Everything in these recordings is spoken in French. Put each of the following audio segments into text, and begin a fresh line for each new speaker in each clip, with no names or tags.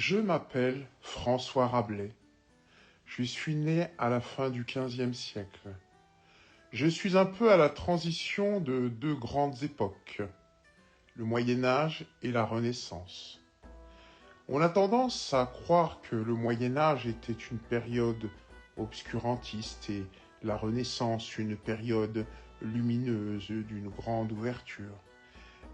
Je m'appelle François Rabelais. Je suis né à la fin du XVe siècle. Je suis un peu à la transition de deux grandes époques, le Moyen Âge et la Renaissance. On a tendance à croire que le Moyen Âge était une période obscurantiste et la Renaissance une période lumineuse d'une grande ouverture.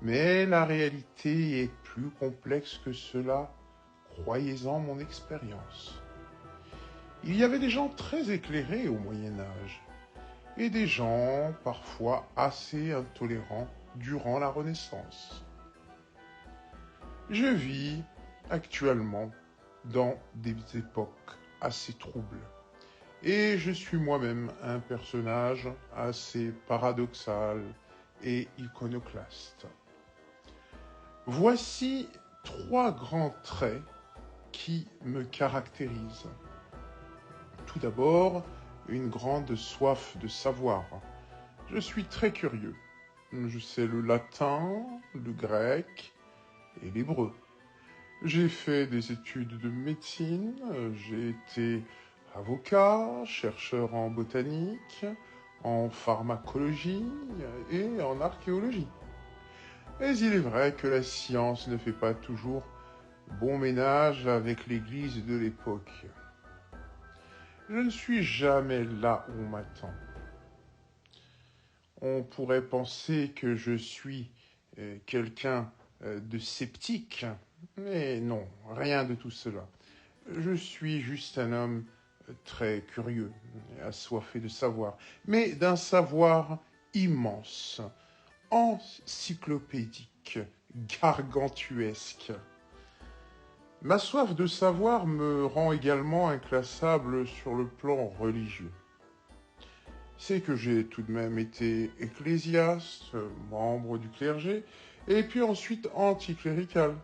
Mais la réalité est plus complexe que cela, croyez-en mon expérience. Il y avait des gens très éclairés au Moyen Âge et des gens parfois assez intolérants durant la Renaissance. Je vis actuellement dans des époques assez troubles et je suis moi-même un personnage assez paradoxal et iconoclaste. Voici trois grands traits qui me caractérisent. Tout d'abord, une grande soif de savoir. Je suis très curieux. Je sais le latin, le grec et l'hébreu. J'ai fait des études de médecine, j'ai été avocat, chercheur en botanique, en pharmacologie et en archéologie. Mais il est vrai que la science ne fait pas toujours bon ménage avec l'Église de l'époque. Je ne suis jamais là où on m'attend. On pourrait penser que je suis quelqu'un de sceptique, mais non, rien de tout cela. Je suis juste un homme très curieux, assoiffé de savoir, mais d'un savoir immense, encyclopédique, gargantuesque. Ma soif de savoir me rend également inclassable sur le plan religieux. C'est que j'ai tout de même été ecclésiaste, membre du clergé, et puis ensuite anticlérical.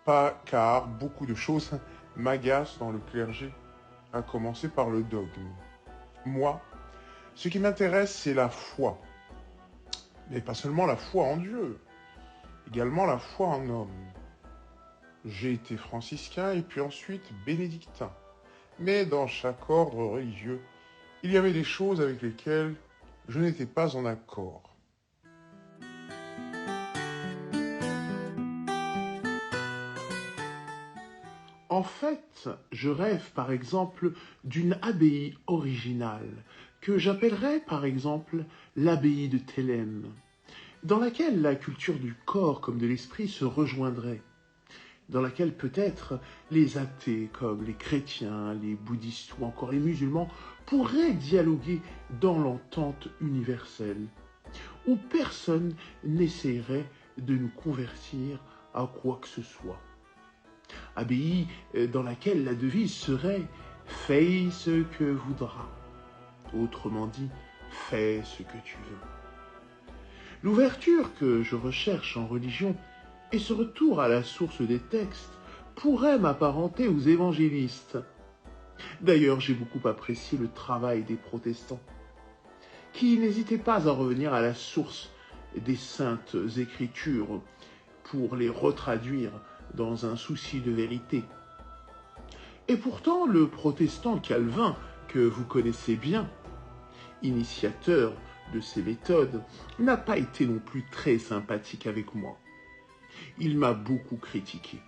Pas car beaucoup de choses m'agacent dans le clergé, à commencer par le dogme. Moi, ce qui m'intéresse, c'est la foi. Mais pas seulement la foi en Dieu, également la foi en homme. J'ai été franciscain et puis ensuite bénédictin. Mais dans chaque ordre religieux, il y avait des choses avec lesquelles je n'étais pas en accord. En fait, je rêve par exemple d'une abbaye originale, que j'appellerais par exemple l'abbaye de Thélème, dans laquelle la culture du corps comme de l'esprit se rejoindrait, dans laquelle peut-être les athées comme les chrétiens, les bouddhistes ou encore les musulmans pourraient dialoguer dans l'entente universelle, où personne n'essaierait de nous convertir à quoi que ce soit. Abbaye dans laquelle la devise serait « Fais ce que voudras », autrement dit « Fais ce que tu veux ». L'ouverture que je recherche en religion et ce retour à la source des textes pourrait m'apparenter aux évangélistes. D'ailleurs, j'ai beaucoup apprécié le travail des protestants, qui n'hésitaient pas à revenir à la source des saintes écritures pour les retraduire dans un souci de vérité. Et pourtant, le protestant Calvin, que vous connaissez bien, initiateur de ces méthodes, n'a pas été non plus très sympathique avec moi. Il m'a beaucoup critiqué.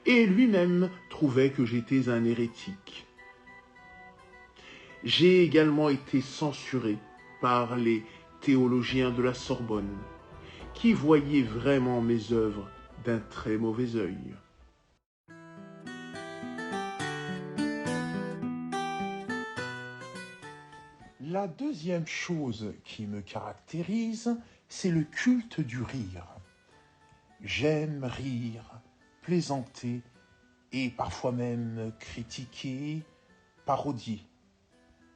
Et lui-même trouvait que j'étais un hérétique. J'ai également été censuré par les théologiens de la Sorbonne, qui voyaient vraiment mes œuvres d'un très mauvais œil. La deuxième chose qui me caractérise, c'est le culte du rire. J'aime rire, plaisanter et parfois même critiquer, parodier.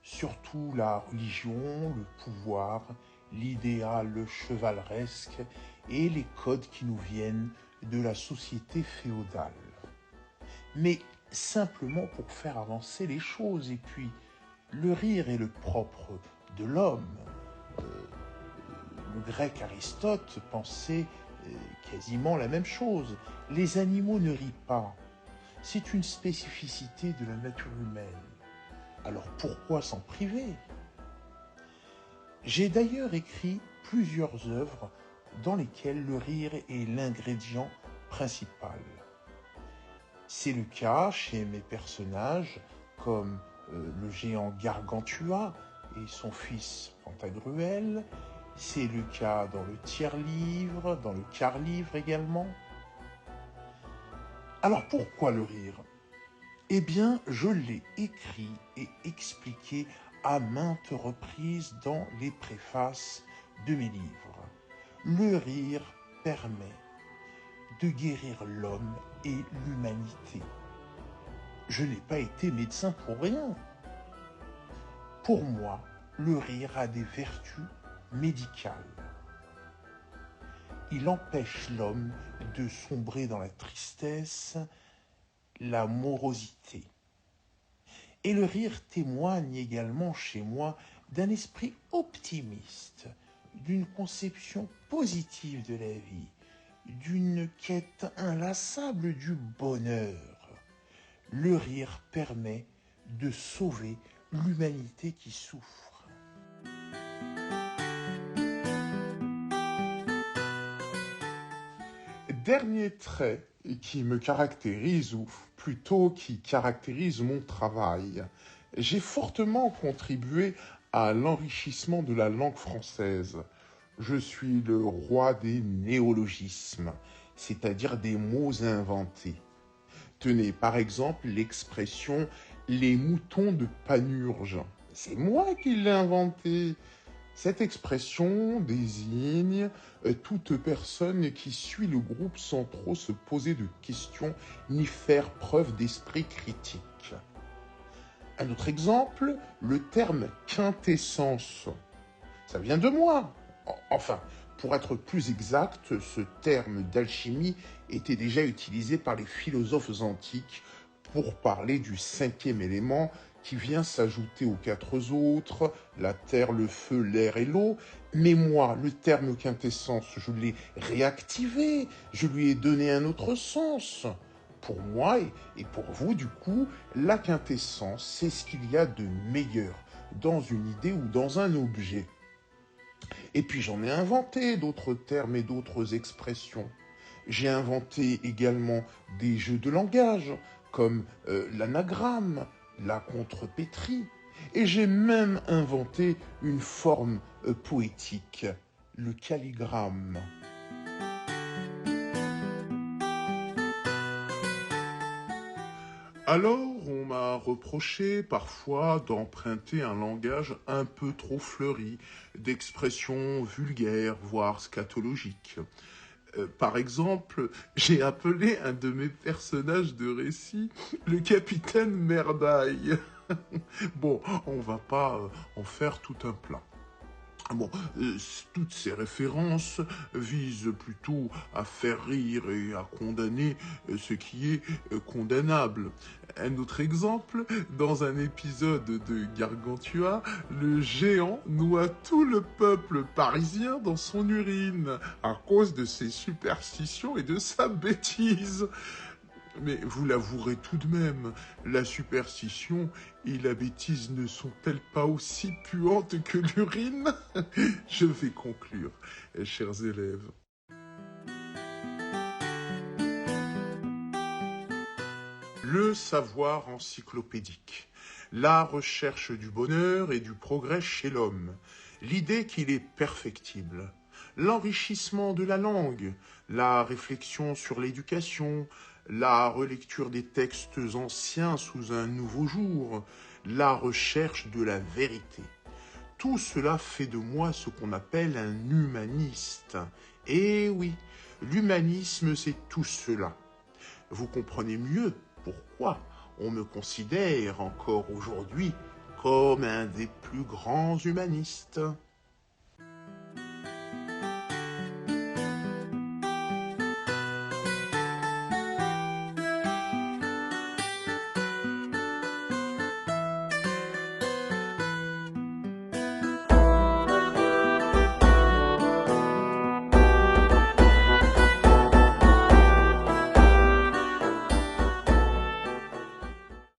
Surtout la religion, le pouvoir, l'idéal chevaleresque et les codes qui nous viennent de la société féodale. Mais simplement pour faire avancer les choses. Et puis, le rire est le propre de l'homme. Le grec Aristote pensait quasiment la même chose. Les animaux ne rient pas. C'est une spécificité de la nature humaine. Alors pourquoi s'en priver? J'ai d'ailleurs écrit plusieurs œuvres dans lesquelles le rire est l'ingrédient principal. C'est le cas chez mes personnages comme le géant Gargantua et son fils Pantagruel. C'est le cas dans le tiers-livre, dans le quart-livre également. Alors pourquoi le rire? Eh bien, je l'ai écrit et expliqué à maintes reprises dans les préfaces de mes livres. Le rire permet de guérir l'homme et l'humanité. Je n'ai pas été médecin pour rien. Pour moi, le rire a des vertus médicales. Il empêche l'homme de sombrer dans la tristesse, la morosité. Et le rire témoigne également chez moi d'un esprit optimiste, d'une conception positive de la vie, d'une quête inlassable du bonheur. Le rire permet de sauver l'humanité qui souffre. Dernier trait qui me caractérise, ou plutôt qui caractérise mon travail, j'ai fortement contribué à l'enrichissement de la langue française. Je suis le roi des néologismes, c'est-à-dire des mots inventés. Tenez, par exemple, l'expression « les moutons de Panurge ». C'est moi qui l'ai inventée. Cette expression désigne toute personne qui suit le groupe sans trop se poser de questions ni faire preuve d'esprit critique. Un autre exemple, le terme quintessence. Ça vient de moi. Enfin, pour être plus exact, ce terme d'alchimie était déjà utilisé par les philosophes antiques pour parler du cinquième élément qui vient s'ajouter aux quatre autres, la terre, le feu, l'air et l'eau. Mais moi, le terme quintessence, je l'ai réactivé, je lui ai donné un autre sens. Pour moi et pour vous, du coup, la quintessence, c'est ce qu'il y a de meilleur dans une idée ou dans un objet. Et puis j'en ai inventé d'autres termes et d'autres expressions. J'ai inventé également des jeux de langage, comme l'anagramme, la contrepétrie. Et j'ai même inventé une forme poétique, le calligramme. Alors, on m'a reproché parfois d'emprunter un langage un peu trop fleuri, d'expressions vulgaires, voire scatologiques. Par exemple, j'ai appelé un de mes personnages de récit le capitaine Merdaille. Bon, on va pas en faire tout un plat. Bon, toutes ces références visent plutôt à faire rire et à condamner ce qui est condamnable. Un autre exemple, dans un épisode de Gargantua, le géant noie tout le peuple parisien dans son urine à cause de ses superstitions et de sa bêtise. Mais vous l'avouerez tout de même, la superstition et la bêtise ne sont-elles pas aussi puantes que l'urine? Je vais conclure, chers élèves. Le savoir encyclopédique, la recherche du bonheur et du progrès chez l'homme, l'idée qu'il est perfectible, l'enrichissement de la langue, la réflexion sur l'éducation, la relecture des textes anciens sous un nouveau jour, la recherche de la vérité. Tout cela fait de moi ce qu'on appelle un humaniste. Et oui, l'humanisme, c'est tout cela. Vous comprenez mieux pourquoi on me considère encore aujourd'hui comme un des plus grands humanistes.